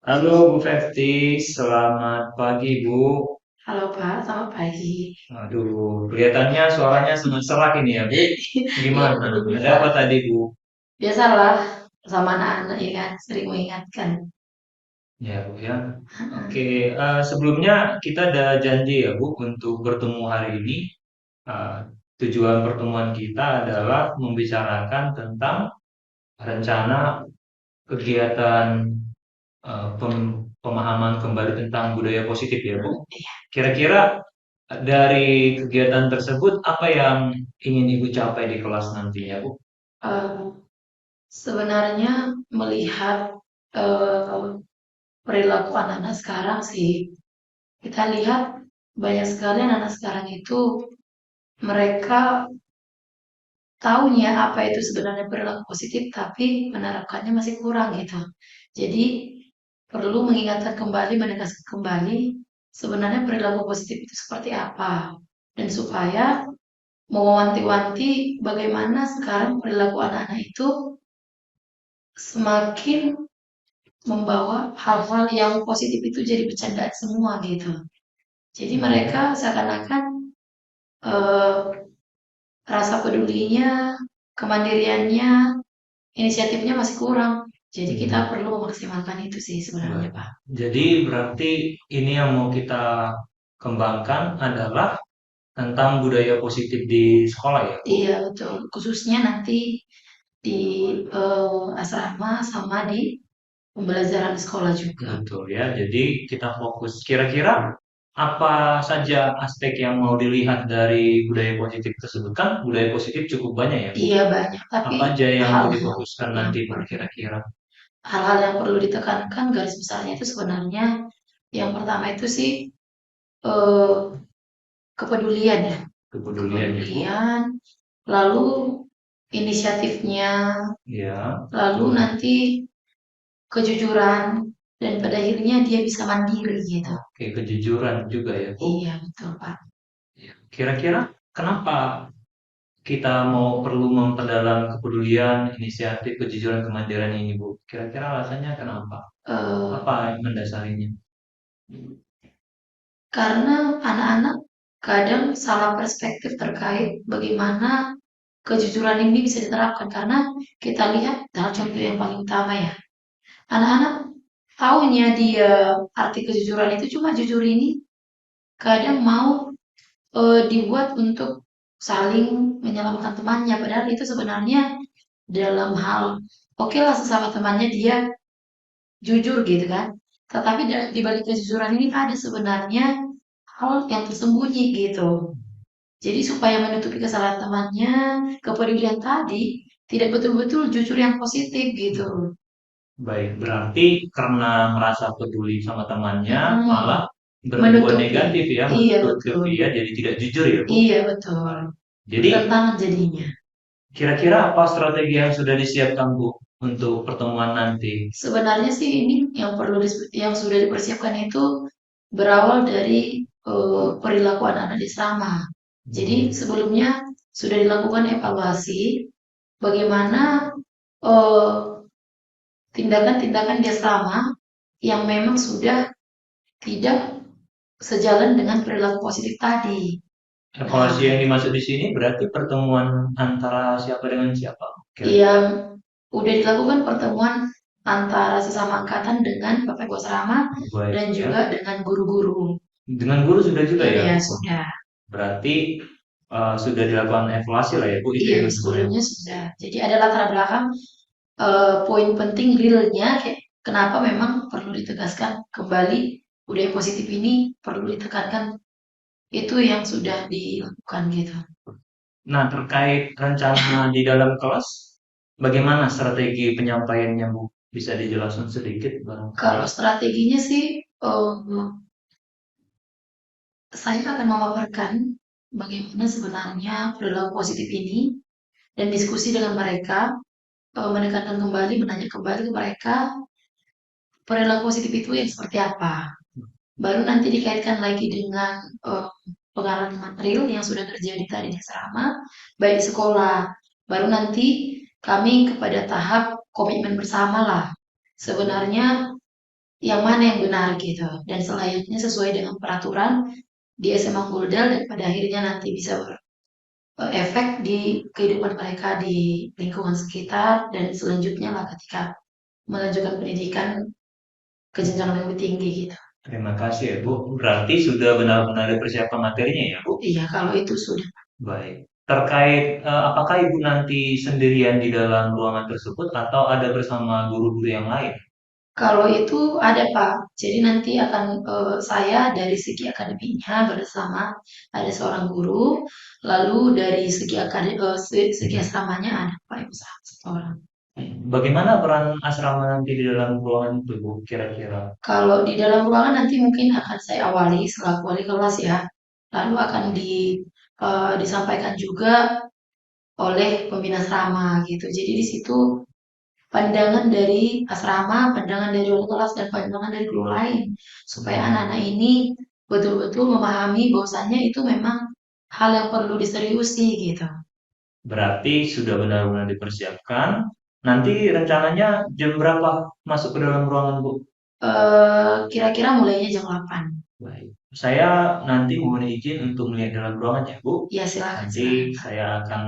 Halo Bu Festi, selamat pagi Bu. Halo Pak, selamat pagi. Aduh, kelihatannya suaranya sangat serak ini ya Bu. Iya Gimana? betul Ada Pak. apa tadi Bu? Biasalah sama anak-anak ya kan, sering mengingatkan. Ya Bu ya. Oke, sebelumnya kita ada janji ya Bu untuk bertemu hari ini. Eh, Tujuan pertemuan kita adalah membicarakan tentang rencana kegiatan pemahaman kembali tentang budaya positif ya Bu. Iya. Kira-kira dari kegiatan tersebut apa yang ingin Ibu capai di kelas nantinya Bu? Eh, Sebenarnya melihat eh, perilaku anak-anak sekarang sih, kita lihat banyak sekali anak-anak sekarang itu mereka taunya apa itu sebenarnya perilaku positif, tapi menerapkannya masih kurang gitu. Jadi perlu mengingatkan kembali, menegaskan kembali sebenarnya perilaku positif itu seperti apa. Dan supaya mewanti-wanti bagaimana sekarang perilaku anak-anak itu semakin membawa hal-hal yang positif itu jadi bercandaan semua gitu. Jadi mereka Mhm. seakan-akan eh, rasa pedulinya, kemandiriannya, inisiatifnya masih kurang. Jadi kita Mhm. perlu memaksimalkan itu sih sebenarnya, Baik. Pak. Jadi berarti ini yang mau kita kembangkan adalah tentang budaya positif di sekolah ya Bu? Iya, betul. Khususnya nanti di asrama sama di pembelajaran sekolah juga. Betul ya. Jadi kita fokus. Kira-kira apa saja aspek yang mau dilihat dari budaya positif tersebut? Kan budaya positif cukup banyak ya Bu. Iya banyak, tapi Apa aja yang mau hal-hal difokuskan yang nanti Pak perlu kira-kira? hal-hal yang perlu ditekankan garis besarnya itu sebenarnya yang pertama itu sih eh, kepedulian ya, Kepedulian ya Bu? kepedulian, lalu inisiatifnya, Ya, lalu betul. nanti kejujuran, dan pada akhirnya dia bisa mandiri gitu. Oke, kejujuran juga ya Bu. Iya betul Pak. Ya. Kira-kira kenapa kita mau perlu memperdalam kepedulian, inisiatif, kejujuran, kemandirian ini Bu? Kira-kira alasannya kenapa? Eh, Apa yang mendasarinya? karena anak-anak kadang salah perspektif terkait bagaimana kejujuran ini bisa diterapkan karena kita lihat dalam contoh yang paling utama ya. Anak-anak taunya dia arti kejujuran itu cuma jujur ini kadang mau dibuat untuk saling menyelamatkan temannya padahal itu sebenarnya dalam hal oke lah sesama temannya dia jujur gitu kan. Tetapi di balik kejujuran ini ada sebenarnya hal yang tersembunyi gitu. Jadi supaya menutupi kesalahan temannya, kepedulian tadi tidak betul-betul jujur yang positif gitu. Baik, berarti karena merasa peduli sama temannya, Mm-mm. malah berbuat Menutupi. negatif ya, Iya betul. menutupi ya, jadi tidak jujur ya Bu. Iya betul. Baik. Jadi Bertentangan jadinya. kira-kira apa strategi yang sudah disiapkan Bu untuk pertemuan nanti? Sebenarnya sih ini yang yang sudah dipersiapkan itu berawal dari perilaku anak-anak di asrama. Jadi Hmm. sebelumnya sudah dilakukan evaluasi bagaimana eh, tindakan-tindakan di asrama yang memang sudah tidak sejalan dengan perilaku positif tadi. Evaluasi Nah, yang dimaksud di sini berarti pertemuan antara siapa dengan siapa? Kira-kira. yang udah dilakukan pertemuan antara sesama angkatan dengan Bapak Ibu asrama Baik dan ya. juga dengan guru-guru. Dengan guru sudah juga ya. Iya, sudah. Berarti sudah dilakukan evaluasi lah ya Bu, itu Iya, yang kedua ya Bu. sebelumnya sudah. Jadi ada latar belakang poin penting realnya kayak kenapa memang perlu ditegaskan kembali budaya positif ini perlu ditekankan itu yang sudah dilakukan gitu. Nah, terkait rencana di dalam kelas, bagaimana strategi penyampaiannya Bu? Bisa dijelaskan sedikit barangkali? Kalau strateginya sih, saya akan memaparkan bagaimana sebenarnya perilaku positif ini dan diskusi dengan mereka, menekankan kembali, menanya kembali ke mereka perilaku positif itu yang seperti apa. Baru nanti dikaitkan lagi dengan pengalaman real yang sudah terjadi tadi di asrama, baik di sekolah. Baru nanti kami kepada tahap komitmen bersama lah. Sebenarnya yang mana yang benar gitu, dan selayaknya sesuai dengan peraturan di SMA Unggul dan pada akhirnya nanti bisa efek di kehidupan mereka di lingkungan sekitar dan selanjutnya lah ketika melanjutkan pendidikan ke jenjang yang lebih tinggi gitu. Terima kasih ya Bu. Berarti sudah benar-benar dipersiapkan materinya ya Bu? Iya, kalau itu sudah. Baik. Terkait apakah Ibu nanti sendirian di dalam ruangan tersebut atau ada bersama guru-guru yang lain? Kalau itu ada Pak, jadi nanti akan saya dari segi akademiknya bersama ada seorang guru, lalu dari segi segi asramanya ada Pak Ibu satu orang. Bagaimana peran asrama nanti di dalam ruangan itu Bu, kira-kira? Kalau di dalam ruangan nanti mungkin akan saya awali selaku wali kelas ya, lalu akan disampaikan juga oleh pembina asrama gitu. Jadi di situ pandangan dari asrama, pandangan dari wali kelas, dan pandangan dari guru lain. Supaya anak-anak ini betul-betul memahami bahwasannya itu memang hal yang perlu diseriusi gitu. Berarti sudah benar-benar dipersiapkan. Nanti rencananya jam berapa masuk ke dalam ruangan Bu? Kira-kira mulainya jam 8. Baik. Saya nanti mohon izin untuk melihat dalam ruangan ya Bu. Ya silakan, Nanti silakan. saya akan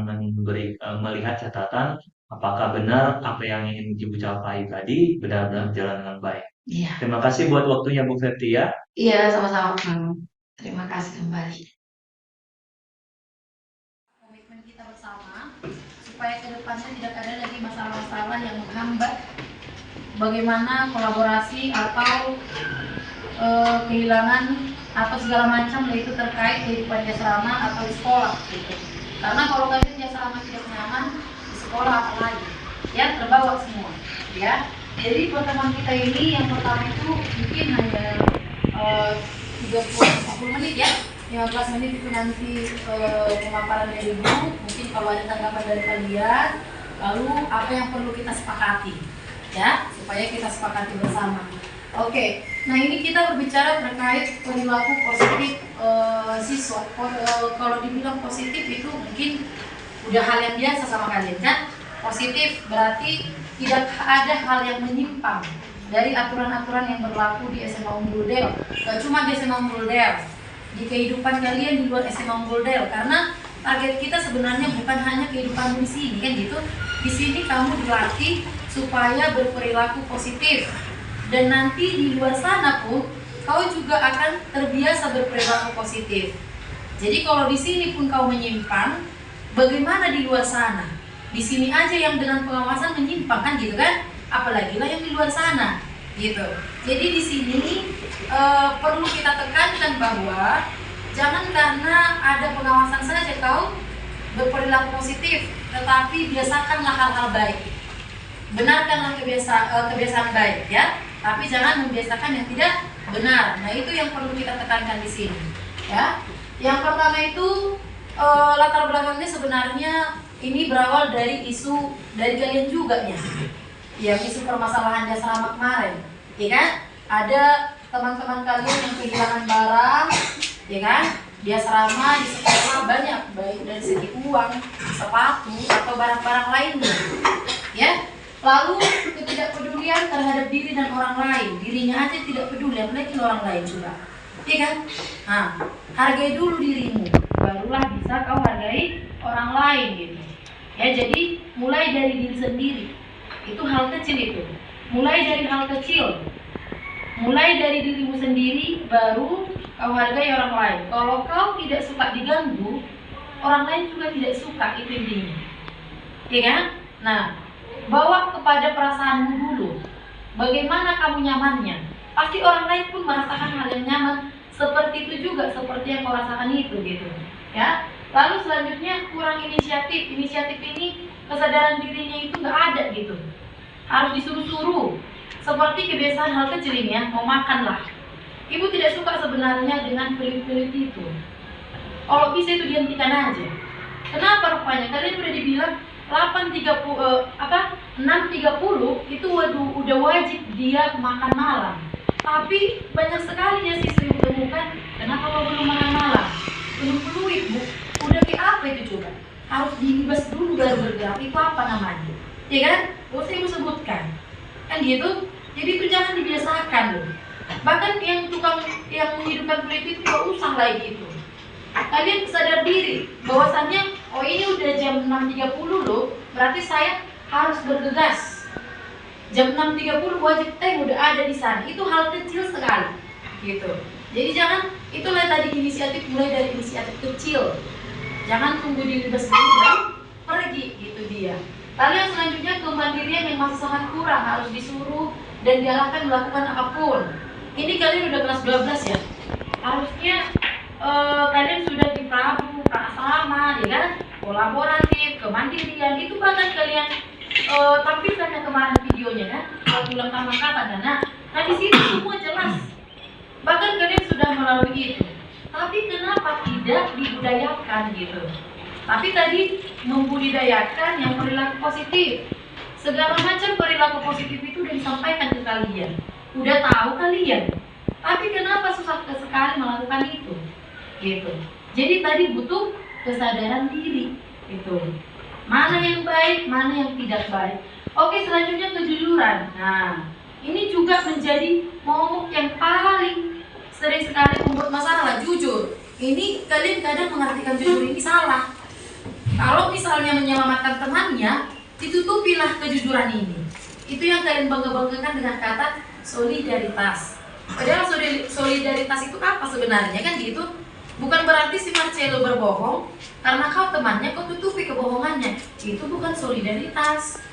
melihat catatan apakah benar apa yang ingin Ibu capai tadi benar-benar berjalan dengan baik. Iya. Terima kasih buat waktunya Bu Ferti ya. Iya, sama-sama Bang. Terima kasih kembali. Komitmen kita bersama supaya ke depannya tidak ada lagi masalah-masalah yang menghambat bagaimana kolaborasi atau kehilangan atau segala macam yaitu terkait kehidupan di asrama atau di sekolah gitu. Karena kalau kalian di asrama tidak nyaman, di sekolah apalagi ya terbawa semua ya. Jadi pertemuan kita ini yang pertama itu mungkin hanya 30 menit ya, 15 menit itu nanti pemaparan dari Ibu, mungkin kalau ada tanggapan dari kalian, lalu apa yang perlu kita sepakati ya, supaya kita sepakati bersama. Oke, nah ini kita berbicara terkait perilaku positif siswa. Kalau dibilang positif itu mungkin udah hal yang biasa sama kalian kan. Positif berarti tidak ada hal yang menyimpang dari aturan-aturan yang berlaku di SMA Unggul Del. Gak cuma di SMA Unggul Del, di kehidupan kalian di luar SMA Unggul Del. Karena target kita sebenarnya bukan hanya kehidupan di sini kan gitu. Di sini kamu dilatih supaya berperilaku positif. Dan nanti di luar sana pun kau juga akan terbiasa berperilaku positif. Jadi kalau di sini pun kau menyimpang, bagaimana di luar sana? Di sini aja yang dengan pengawasan menyimpang kan gitu kan? Apalagi lah yang di luar sana gitu. Jadi di sini perlu kita tekankan bahwa jangan karena ada pengawasan saja kau berperilaku positif, tetapi biasakanlah hal-hal baik. Benarkanlah kebiasaan baik ya, tapi jangan membiasakan yang tidak benar. Nah itu yang perlu kita tekankan di sini ya. Yang pertama itu latar belakangnya sebenarnya ini berawal dari isu dari kalian juga ya, yang isu permasalahan di asrama kemarin ya kan. Ada teman-teman kalian yang kehilangan barang ya kan, di asrama, di sekolah banyak, baik dari segi uang, sepatu atau barang-barang lainnya ya. Lalu ketidakpedulian terhadap diri dan orang lain, dirinya aja tidak peduli, apalagi orang lain juga, iya kan? Nah, hargai dulu dirimu, barulah bisa kau hargai orang lain gitu. Ya, jadi mulai dari diri sendiri, itu hal kecil itu. Mulai dari hal kecil, mulai dari dirimu sendiri, baru kau hargai orang lain. Kalau kau tidak suka diganggu, orang lain juga tidak suka, itu intinya, iya kan? Nah, bawa kepada perasaanmu dulu. Bagaimana kamu nyamannya? Pasti orang lain pun merasakan hal yang nyaman seperti itu juga, seperti yang kau rasakan itu gitu. Ya. Lalu selanjutnya kurang inisiatif. Inisiatif ini kesadaran dirinya itu nggak ada gitu. Harus disuruh-suruh. Seperti kebiasaan hal kecil ini ya, mau makan lah. Ibu tidak suka sebenarnya dengan pelit-pelit itu. Kalau bisa itu dihentikan aja. Kenapa rupanya? Kalian udah dibilang 6.30 itu udah wajib dia makan malam. Tapi banyak sekali ya siswa yang temukan, kenapa lo belum makan malam? Belum fluid Bu. Udah kayak apa itu coba? Harus dibas dulu baru bergerak. Itu apa namanya? Ya kan? Gak usah ibu sebutkan. Kan gitu? Jadi itu jangan dibiasakan loh. Bahkan yang tukang yang menghidupkan kulit itu gak usah lagi itu. Kalian sadar diri bahwasannya oh ini udah jam 6.30 loh, berarti saya harus bergegas. Jam 6.30 wajib teh udah ada di sana. Itu hal kecil sekali gitu. Jadi jangan, itulah tadi inisiatif, mulai dari inisiatif kecil. Jangan tunggu diribas dulu dan pergi, gitu dia. Lalu yang selanjutnya kemandirian yang masih sangat kurang, harus disuruh dan diarahkan melakukan apapun. Ini kalian udah kelas 12 ya. Harusnya kalian sudah di asrama, ya kan? Kolaboratif, kemandirian, itu bahkan kalian tampilkan yang kemarin videonya kan, waktu ulang tahun angkatan. Nah di sini semua jelas. Bahkan kalian sudah melalui itu. Tapi kenapa tidak dibudayakan gitu? Tapi tadi membudidayakan yang perilaku positif. Segala macam perilaku positif itu udah disampaikan ke kalian. Udah tahu kalian. Tapi kenapa susah sekali melakukan itu? Gitu. Jadi tadi butuh kesadaran diri. Gitu. Mana yang baik, mana yang tidak baik. Oke, selanjutnya kejujuran. Nah, ini juga menjadi momok yang paling sering sekali membuat masalah. Jujur, ini kalian kadang mengartikan jujur ini salah. Kalau misalnya menyelamatkan temannya, ditutupilah kejujuran ini. Itu yang kalian bangga-banggakan dengan kata solidaritas. Padahal solidaritas itu apa sebenarnya kan gitu? Bukan berarti si Marcelo berbohong karena kau temannya, kau tutupi kebohongannya. Itu bukan solidaritas.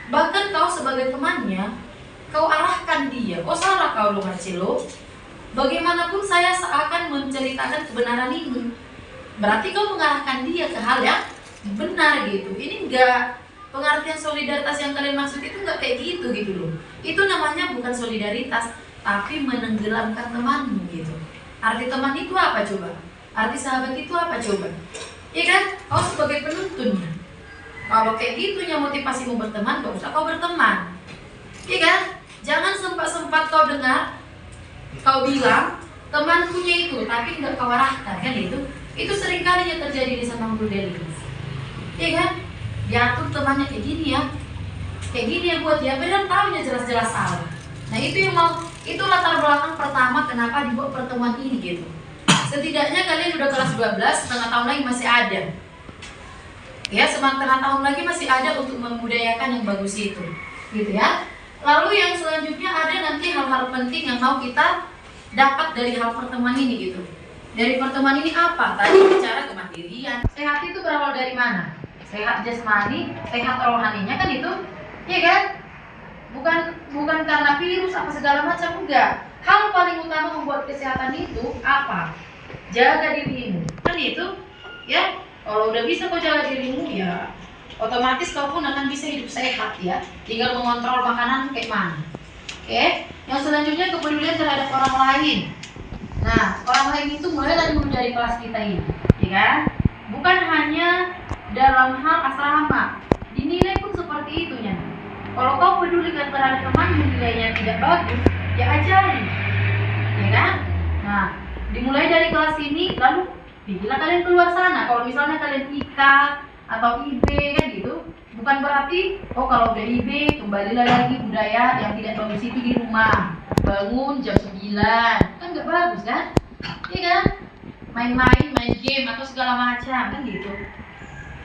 Bahkan kau sebagai temannya, kau arahkan dia. Oh salah kau loh Marcelo. Bagaimanapun saya seakan menceritakan kebenaran ini. Berarti kau mengarahkan dia ke hal yang benar gitu. Ini enggak, pengertian solidaritas yang kalian maksud itu enggak kayak gitu gitu loh. Itu namanya bukan solidaritas, tapi menenggelamkan temanmu gitu. Arti teman itu apa coba? Arti sahabat itu apa coba? Iya kan? Kau sebagai penuntunnya. Kalau kayak gitunya motivasimu berteman, gak usah kau berteman. Iya kan? Jangan sempat-sempat kau dengar, kau bilang teman punya itu, tapi nggak kau arahkan kan itu? Itu sering kali yang terjadi di Samanggul Deli. Iya kan? Diatur temannya kayak gini ya, kayak gini ya buat dia, padahal tahunya jelas-jelas salah. Nah itu yang mau, itu latar belakang pertama kenapa dibuat pertemuan ini gitu. Setidaknya kalian udah kelas 12, setengah tahun lagi masih ada. Ya, setengah tahun lagi masih ada untuk membudayakan yang bagus itu, gitu ya. Lalu yang selanjutnya ada nanti hal-hal penting yang mau kita dapat dari hal pertemuan ini gitu. Dari pertemuan ini apa? Tadi bicara kemandirian. Sehat itu berawal dari mana? Sehat jasmani, sehat rohaninya kan itu, iya kan? Bukan karena virus apa segala macam, enggak. Hal paling utama membuat kesehatan itu apa? Jaga dirimu, kan itu, ya. Kalau udah bisa kau jaga dirimu, ya otomatis kau pun akan bisa hidup sehat ya. Tinggal mengontrol makanan kayak mana. Oke. Yang selanjutnya kepedulian terhadap orang lain. Nah, orang lain itu mulai dari kelas kita ini, ya kan? Bukan hanya dalam hal asrama, dinilai pun seperti itu ya. Kalau kau pedulikan terhadap teman nilainya tidak bagus, ya ajari, ya kan? Nah, dimulai dari kelas ini, lalu bila kalian keluar sana, kalau misalnya kalian IK atau IB kan gitu, bukan berarti oh kalau udah IB kembalilah lagi budaya yang tidak bagus itu di rumah, bangun jam 9, kan nggak bagus kan? Iya kan? Main-main, main game atau segala macam kan gitu.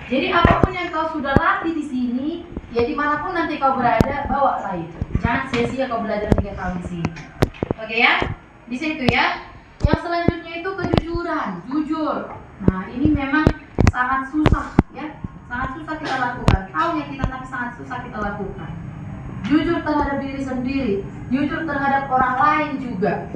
Jadi apapun yang kau sudah latih di sini, ya dimanapun nanti kau berada, bawa lah itu. Jangan sia-sia kau belajar 3 tahun di sini. Oke ya? Di situ ya. Yang selanjutnya itu kejujuran, jujur. Nah ini memang sangat susah ya, sangat susah kita lakukan. Tahunya kita tapi sangat susah kita lakukan. Jujur terhadap diri sendiri, jujur terhadap orang lain juga.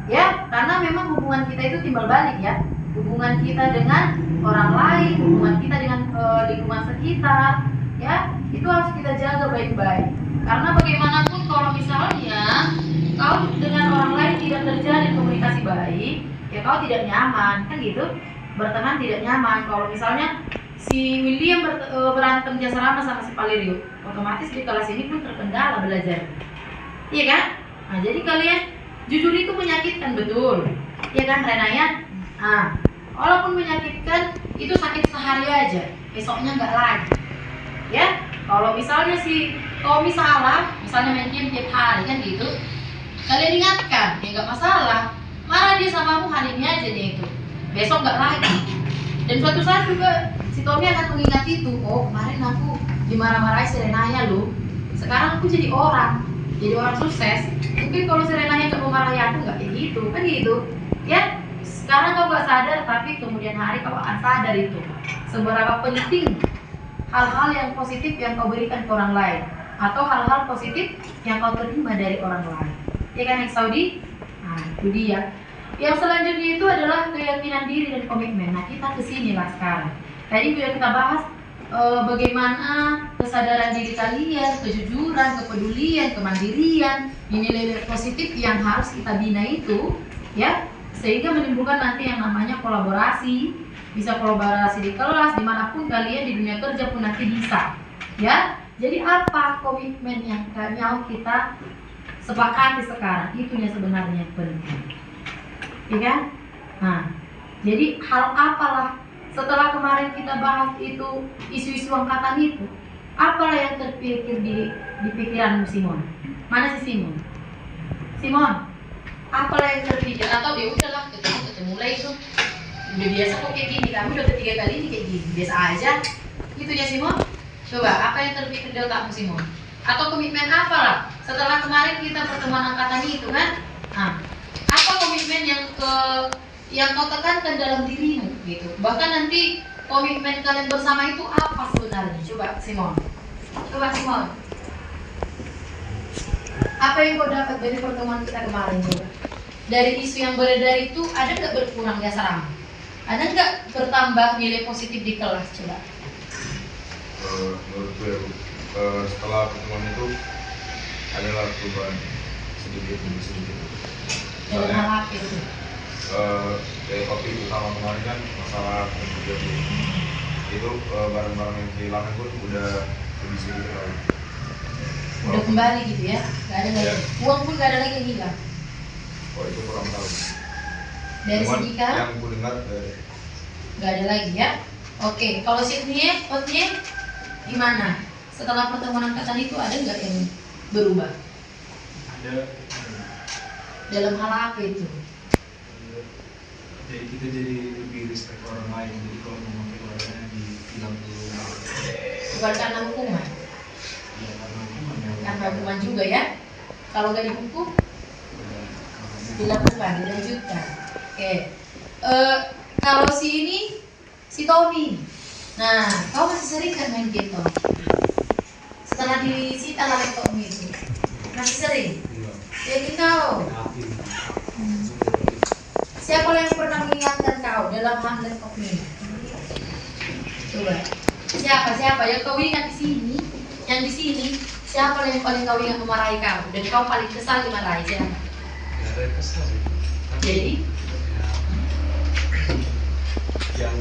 Ya, karena memang hubungan kita itu timbal balik ya. Hubungan kita dengan orang lain, hubungan kita dengan lingkungan sekitar, ya itu harus kita jaga baik-baik. Karena bagaimanapun kalau misalnya kau dengan orang lain tidak terjalin komunikasi baik, ya kau tidak nyaman, kan gitu. Berteman tidak nyaman. Kalau misalnya si William berantem jasa ramah sama si Valerio, otomatis di kelas ini pun terkendala belajar. Iya kan? Nah, jadi kalian jujur itu menyakitkan betul. Iya kan Renaya? Nah, walaupun menyakitkan itu sakit sehari aja, besoknya nggak lagi. Ya, kalau misalnya si Kalau misalnya main game tiap hari kan gitu, kalian ingatkan, ya nggak masalah. Marah dia sama kamu hari ini aja dia itu, besok nggak lagi. Dan suatu saat juga si Tommy akan mengingat itu. Oh, kemarin aku dimarah-marahi Serenaya loh. Sekarang aku jadi orang sukses. Mungkin kalau Serenaya nggak mau marahi aku nggak kayak gitu, kan gitu. Ya, sekarang kau nggak sadar, tapi kemudian hari kau akan sadar itu. Seberapa penting hal-hal yang positif yang kau berikan ke orang lain, atau hal-hal positif yang kau terima dari orang lain, ya kan, yang Saudi. Nah, itu dia. Yang selanjutnya itu adalah keyakinan diri dan komitmen. Nah, kita kesini lah sekarang. Tadi sudah kita bahas bagaimana kesadaran diri kalian, kejujuran, kepedulian, kemandirian, nilai-nilai positif yang harus kita bina itu, ya, sehingga menimbulkan nanti yang namanya kolaborasi, bisa kolaborasi di kelas, dimanapun kalian di dunia kerja pun nanti bisa, ya. Jadi apa komitmen yang mau kita sepakati sekarang? Itunya sebenarnya yang penting, ya kan? Nah, jadi hal apalah setelah kemarin kita bahas itu isu-isu angkatan itu, apalah yang terpikir di pikiranmu Simon? Mana si Simon? Simon, apalah yang terpikir? Atau ya udahlah ketemu lah itu. Udah biasa kok kayak gini, kamu udah ketiga kali ini kayak gini, biasa aja. Gitu ya Simon. Coba apa yang terpikir di otakmu Simon? Atau komitmen apalah setelah kemarin kita pertemuan angkatan itu kan? Nah, apa komitmen yang kau tekankan dalam dirimu gitu? Bahkan nanti komitmen kalian bersama itu apa sebenarnya? Coba Simon. Coba Simon. Apa yang kau dapat dari pertemuan kita kemarin coba? Dari isu yang beredar itu ada nggak berkurangnya serang? Ada nggak bertambah nilai positif di kelas coba? Menurutku ya Bu, setelah pertemuan itu adalah perubahan sedikit demi sedikit. Dalam Misalnya hal apa itu? kayak topik utama kemarin kan masalah kerja Bu. Itu barang-barang yang kehilangan pun udah lebih sedikit lagi. Udah kembali gitu ya? Gak ada lagi. Ya. Uang pun gak ada lagi yang hilang. Oh itu kurang tahu. Dari Cuman segi kan? yang ku dengar Gak ada lagi ya. Oke, kalau Sydney, gimana? Setelah pertemuan angkatan itu ada nggak yang berubah? Ada. Dalam hal apa itu? Jadi kita jadi lebih respect orang lain. Jadi kalau mau pakai warnanya dibilang dulu. Bukan karena hukuman, Ya karena hukuman yang karena hukuman juga ya. Kalau gak dihukum, dilakukan, dilanjutkan. Oke. Kalau si Tommy. Nah, kau masih sering kan main game Tommy? Setelah disita laptop Tommy itu, masih sering? Jadi kau, siapa yang pernah mengingatkan kau dalam hal laptop ini? Coba, siapa yang kau ingat di sini? Yang di sini, siapa yang paling kau ingat memarahi kau? Dan kau paling kesal dimarahi siapa? ya ada kesal sih. Jadi, Yang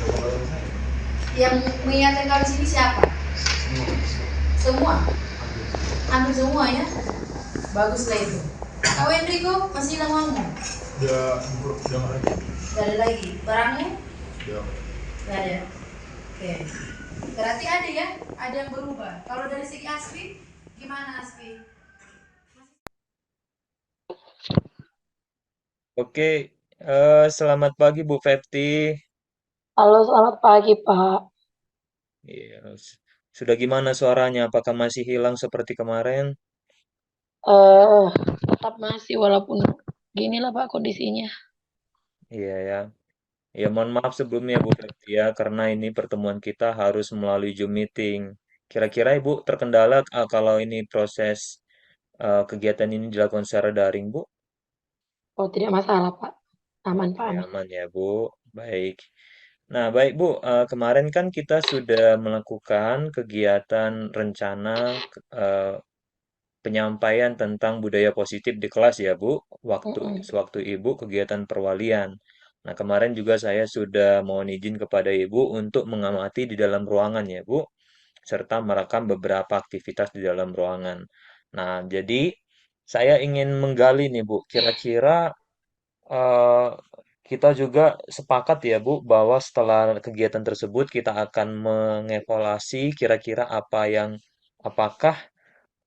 orang saya yang mengingatkan kau di sini siapa? Semua? Hampir semua ya? Baguslah itu. Kau Enrico masih hilang uangmu? udah nggak lagi. Gak ada lagi. Barangmu? Udah. Gak ada. Oke. Berarti ada ya? Ada yang berubah. Kalau dari segi Asfi, gimana Asfi? Oke, selamat pagi Bu Fepti. Halo, selamat pagi, Pak. Iya, sudah gimana suaranya? Apakah masih hilang seperti kemarin? Eh, Tetap masih walaupun gini lah Pak kondisinya. Iya ya. Ya mohon maaf sebelumnya Bu Fepti ya, karena ini pertemuan kita harus melalui Zoom meeting. Kira-kira Ibu terkendala kalau ini proses kegiatan ini dilakukan secara daring Bu? Oh, tidak masalah, Pak. Aman, Pak, Oke, aman. aman ya Bu. Baik. Nah, baik Bu, kemarin kan kita sudah melakukan kegiatan rencana eh, penyampaian tentang budaya positif di kelas ya Bu, Mm-mm. sewaktu Ibu kegiatan perwalian. Nah, kemarin juga saya sudah mohon izin kepada Ibu untuk mengamati di dalam ruangan ya Bu, serta merekam beberapa aktivitas di dalam ruangan. Nah, jadi saya ingin menggali nih Bu, kira-kira eh, kita juga sepakat ya Bu bahwa setelah kegiatan tersebut kita akan mengevaluasi kira-kira apakah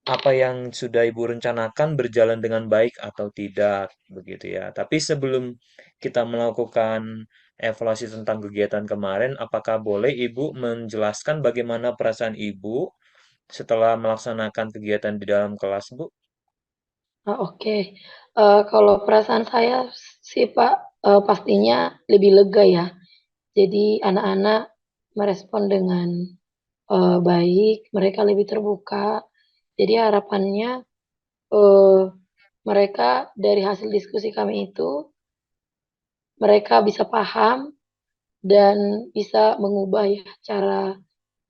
apa yang sudah Ibu rencanakan berjalan dengan baik atau tidak, begitu ya. Tapi sebelum kita melakukan evaluasi tentang kegiatan kemarin, apakah boleh Ibu menjelaskan bagaimana perasaan Ibu setelah melaksanakan kegiatan di dalam kelas, Bu? Oke. Kalau perasaan saya sih Pak, pastinya lebih lega ya. Jadi anak-anak merespon dengan baik, mereka lebih terbuka. Jadi harapannya eh, mereka dari hasil diskusi kami itu mereka bisa paham dan bisa mengubah ya cara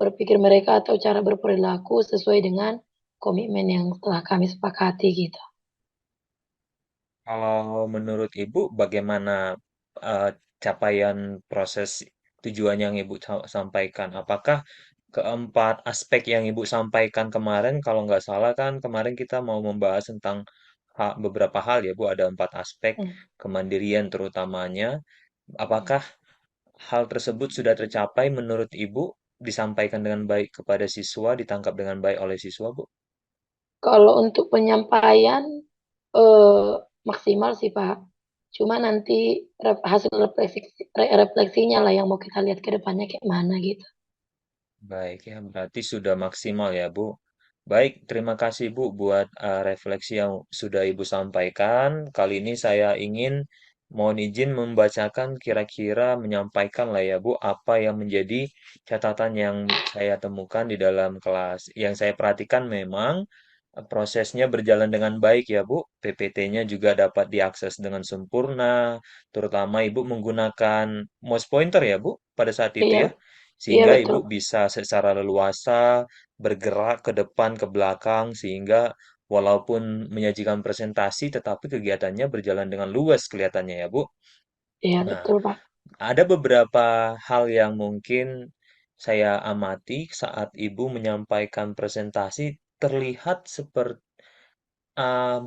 berpikir mereka atau cara berperilaku sesuai dengan komitmen yang telah kami sepakati gitu. Kalau menurut Ibu, bagaimana eh, capaian proses tujuan yang Ibu sampaikan? Apakah keempat aspek yang Ibu sampaikan kemarin, kalau nggak salah kan kemarin kita mau membahas tentang beberapa hal ya Bu, ada 4 aspek, Hmm. kemandirian terutamanya. Apakah hal tersebut sudah tercapai menurut Ibu, disampaikan dengan baik kepada siswa, ditangkap dengan baik oleh siswa Bu? Kalau untuk penyampaian eh, maksimal sih Pak. Cuma nanti hasil refleksinya lah yang mau kita lihat ke depannya kayak mana gitu. Baik ya, berarti sudah maksimal ya, Bu. Baik, terima kasih Bu buat refleksi yang sudah Ibu sampaikan. Kali ini saya ingin mohon izin membacakan kira-kira menyampaikan lah ya Bu, apa yang menjadi catatan yang saya temukan di dalam kelas. Yang saya perhatikan memang prosesnya berjalan dengan baik ya Bu. PPT-nya juga dapat diakses dengan sempurna, terutama Ibu menggunakan mouse pointer ya Bu pada saat itu Iya, ya. iya Sehingga betul. Ibu bisa secara leluasa bergerak ke depan, ke belakang, sehingga walaupun menyajikan presentasi, tetapi kegiatannya berjalan dengan luas kelihatannya ya, Bu. Iya Nah, betul Pak. ada beberapa hal yang mungkin saya amati saat Ibu menyampaikan presentasi, terlihat seperti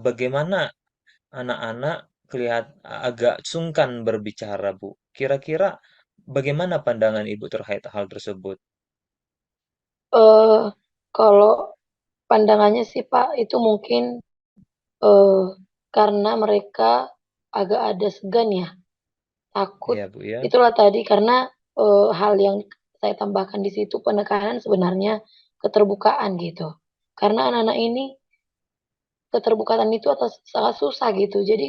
bagaimana anak-anak agak sungkan berbicara, Bu. Kira-kira bagaimana pandangan Ibu terkait hal tersebut? eh Kalau pandangannya sih Pak itu mungkin eh karena mereka agak ada segan ya, takut. Iya, Bu ya. Itulah tadi karena hal yang saya tambahkan di situ penekanan sebenarnya keterbukaan gitu. Karena anak-anak ini keterbukaan itu atas sangat susah gitu. Jadi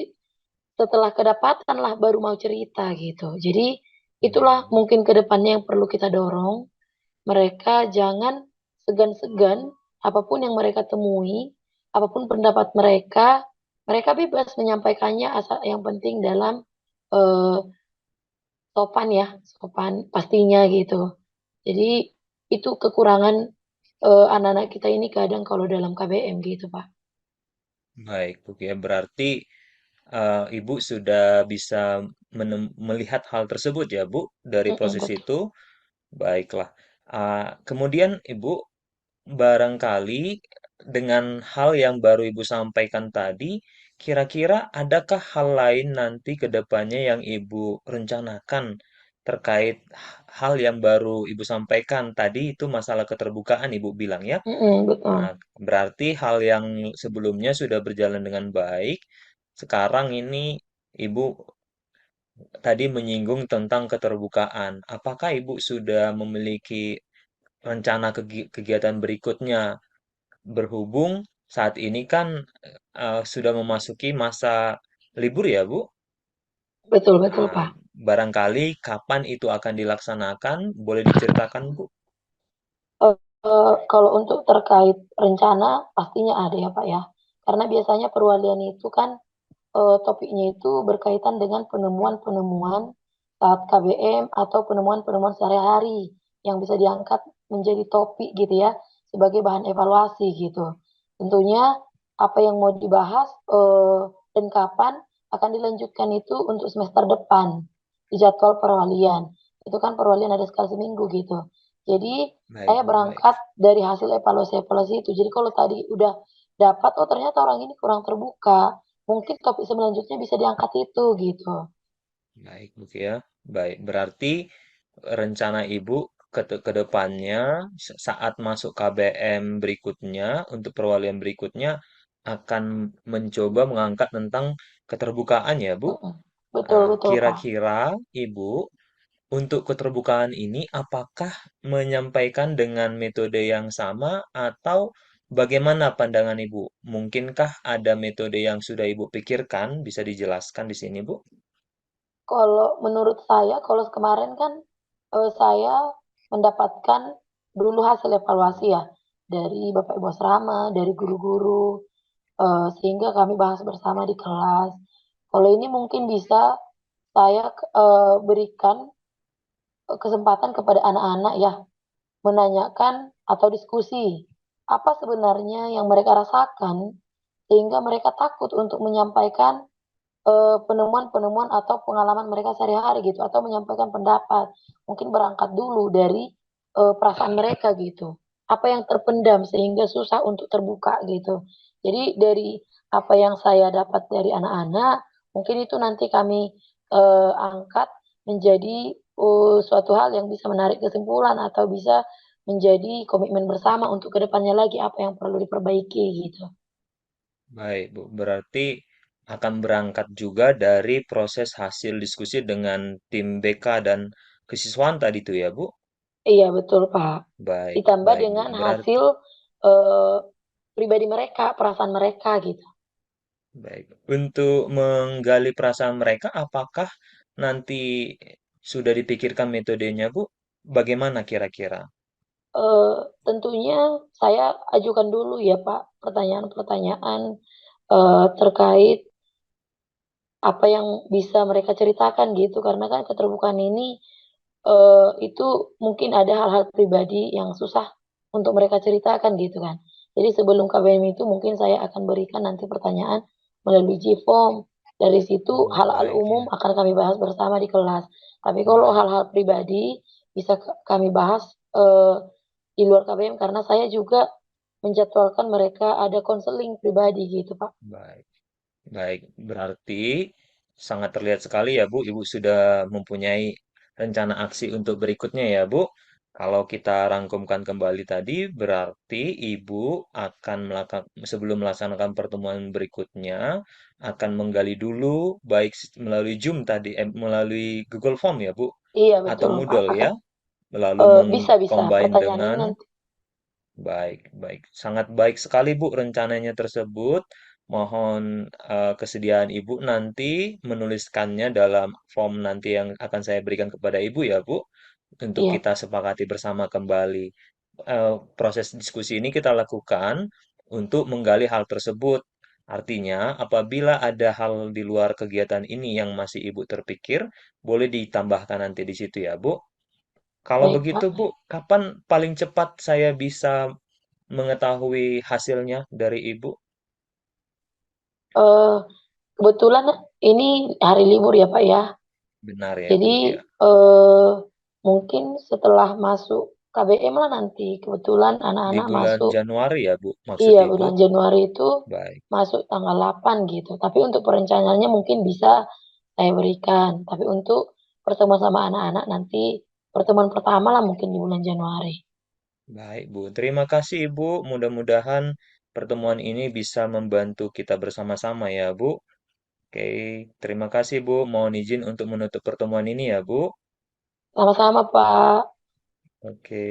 setelah kedapatan lah baru mau cerita gitu. Jadi itulah Iya. mungkin ke depannya yang perlu kita dorong. Mereka jangan segan-segan apapun yang mereka temui, apapun pendapat mereka, mereka bebas menyampaikannya asal yang penting dalam eh, sopan ya, sopan pastinya gitu. Jadi itu kekurangan anak-anak kita ini kadang kalau dalam KBM gitu, Pak. Baik, Bu ya. Berarti Ibu sudah bisa melihat hal tersebut ya, Bu, dari Mm-mm, proses betul. itu. Baiklah. Kemudian Ibu barangkali dengan hal yang baru Ibu sampaikan tadi, kira-kira adakah hal lain nanti ke depannya yang Ibu rencanakan terkait hal yang baru Ibu sampaikan tadi itu masalah keterbukaan Ibu bilang ya? Mm-mm, Nah, betul. berarti hal yang sebelumnya sudah berjalan dengan baik. Sekarang ini Ibu tadi menyinggung tentang keterbukaan. Apakah Ibu sudah memiliki rencana kegiatan berikutnya? Berhubung saat ini kan sudah memasuki masa libur ya, Bu. Betul, betul, Ah, Pak. barangkali kapan itu akan dilaksanakan? Boleh diceritakan, Bu? Kalau untuk terkait rencana pastinya ada ya Pak ya. Karena biasanya perwalian itu kan topiknya itu berkaitan dengan penemuan-penemuan saat KBM atau penemuan-penemuan sehari-hari yang bisa diangkat menjadi topik gitu ya sebagai bahan evaluasi gitu. Tentunya apa yang mau dibahas dan kapan akan dilanjutkan itu untuk semester depan di jadwal perwalian. Itu kan perwalian ada sekali seminggu gitu. Jadi Baik, saya Bu, baik. berangkat dari hasil evaluasi-evaluasi itu. Jadi kalau tadi udah dapat, oh ternyata orang ini kurang terbuka, mungkin topik selanjutnya bisa diangkat itu gitu. Baik, Bu ya. Baik, berarti rencana Ibu ke depannya saat masuk KBM berikutnya untuk perwalian berikutnya akan mencoba mengangkat tentang keterbukaan ya, Bu. Mm-mm. Betul, betul, Pak. Kira-kira Ibu untuk keterbukaan ini apakah menyampaikan dengan metode yang sama atau bagaimana pandangan Ibu? Mungkinkah ada metode yang sudah Ibu pikirkan? Bisa dijelaskan di sini, Bu? Kalau menurut saya, kalau kemarin kan saya mendapatkan dulu hasil evaluasi ya dari Bapak Ibu Asrama, dari guru-guru, sehingga kami bahas bersama di kelas. Kalau ini mungkin bisa saya berikan kesempatan kepada anak-anak ya menanyakan atau diskusi apa sebenarnya yang mereka rasakan sehingga mereka takut untuk menyampaikan penemuan-penemuan atau pengalaman mereka sehari-hari gitu atau menyampaikan pendapat mungkin berangkat dulu dari perasaan mereka gitu apa yang terpendam sehingga susah untuk terbuka gitu jadi dari apa yang saya dapat dari anak-anak mungkin itu nanti kami angkat menjadi suatu hal yang bisa menarik kesimpulan atau bisa menjadi komitmen bersama untuk kedepannya lagi apa yang perlu diperbaiki gitu. Baik, Bu. Berarti akan berangkat juga dari proses hasil diskusi dengan tim BK dan kesiswaan tadi itu ya, Bu? Iya betul Pak. Baik, Ditambah baik, Bu. dengan Berarti hasil eh, pribadi mereka, perasaan mereka gitu. baik. Untuk menggali perasaan mereka, apakah nanti sudah dipikirkan metodenya, Bu? Bagaimana kira-kira? Eh, Tentunya saya ajukan dulu ya Pak pertanyaan-pertanyaan terkait apa yang bisa mereka ceritakan gitu karena kan keterbukaan ini itu mungkin ada hal-hal pribadi yang susah untuk mereka ceritakan gitu kan. Jadi sebelum KBM itu mungkin saya akan berikan nanti pertanyaan melalui G-form. Dari situ Oh, hal-hal baik umum ya. akan kami bahas bersama di kelas. Tapi kalau Baik. hal-hal pribadi bisa kami bahas di luar KBM karena saya juga menjadwalkan mereka ada konseling pribadi gitu Pak. Baik. Baik, berarti sangat terlihat sekali ya Bu, Ibu sudah mempunyai rencana aksi untuk berikutnya ya Bu. Kalau kita rangkumkan kembali tadi, berarti Ibu akan melakukan sebelum melaksanakan pertemuan berikutnya, akan menggali dulu baik melalui Zoom tadi, melalui Google Form ya Bu, Iya atau betul Pak. Moodle ya, lalu Bisa mengcombine pertanyaannya dengan nanti. baik, baik. Sangat baik sekali, Bu, rencananya tersebut. Mohon kesediaan Ibu nanti menuliskannya dalam form nanti yang akan saya berikan kepada Ibu ya, Bu, untuk Iya, kita sepakati bersama kembali. Proses diskusi ini kita lakukan untuk menggali hal tersebut. Artinya, apabila ada hal di luar kegiatan ini yang masih Ibu terpikir, boleh ditambahkan nanti di situ ya, Bu. Kalau baik begitu, Pak. Bu, kapan paling cepat saya bisa mengetahui hasilnya dari Ibu? Eh, Kebetulan ini hari libur ya Pak ya. Benar ya, Jadi Bu, ya. eh, mungkin setelah masuk KBM lah nanti. Kebetulan Di anak-anak bulan masuk, Januari ya, Bu, maksud iya Ibu? bulan Januari itu Baik, masuk tanggal 8 gitu. Tapi untuk perencanaannya mungkin bisa saya berikan. Tapi untuk pertemuan sama anak-anak nanti pertemuan pertama lah mungkin di bulan Januari. baik, Bu. Terima kasih, Ibu. Mudah-mudahan pertemuan ini bisa membantu kita bersama-sama ya, Bu. Oke, terima kasih, Bu. Mohon izin untuk menutup pertemuan ini ya, Bu. Sama-sama Pak. Oke.